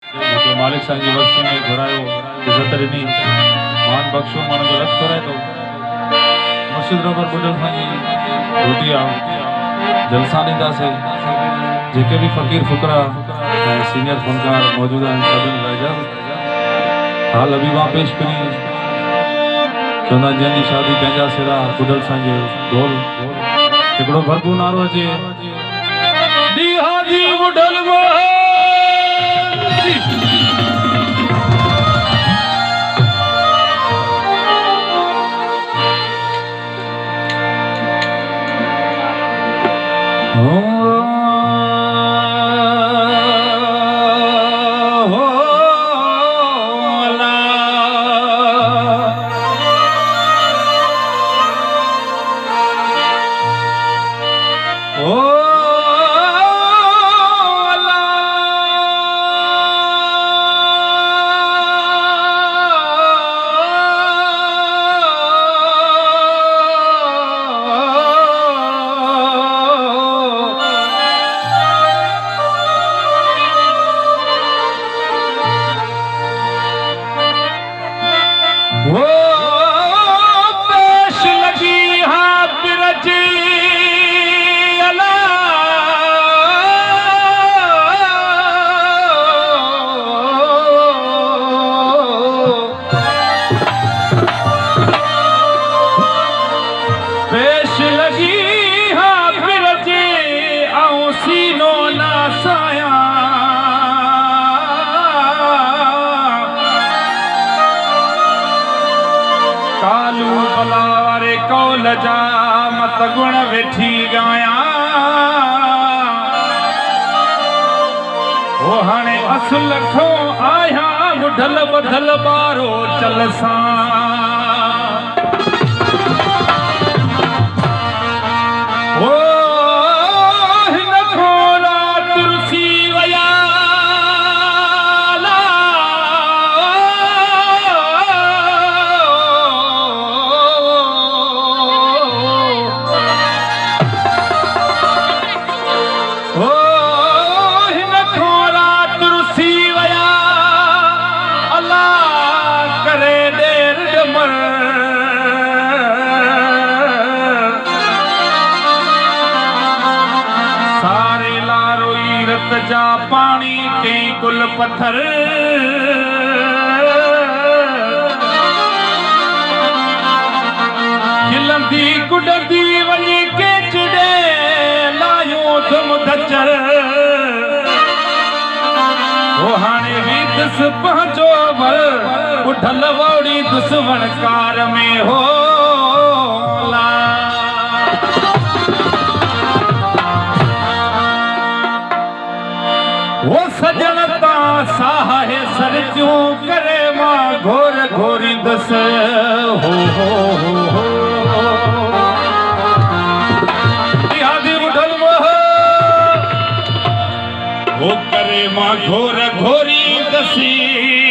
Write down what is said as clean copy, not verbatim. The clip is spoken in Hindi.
जो मालिक सांजी वस्ती में घुरायो इज्जत ॾिनी मान बख्शो मानो जो लख कराए तो मुर्शिद रबर बुडल सांजी रोटिया जलसा ॾींदा से जेके भी फकीर फुकरा सीनियर फनकार मौजूद आहिनि सभिनि लाइ हाल अभी वहाँ पेश करी चवंदा जंहिंजी शादी कंहिंजा सिरा बुडल सांजे ढोल हिकिड़ो भरपूर नारो अचे दी हाजी बुडल कालू बलावारे कौल जा मत गुण वेठी गाया वो हाणे असुल खो आया बुढ़ल बदल बारो चलसा ओ हिन खोरा तुलसी वया जा पानी के कुल पत्थर खिलंदी कुॾंदी वञी के चिड़े लायो तुम दचर वो हाणे भी दस पंहिंजो भर उठल वौड़ी दुश्मनकार में हो वो सजनता साहे सर क्यों करे मां घोर घोरी दस हो यादी बुढ़ल वो करे मां घोर घोरी दसी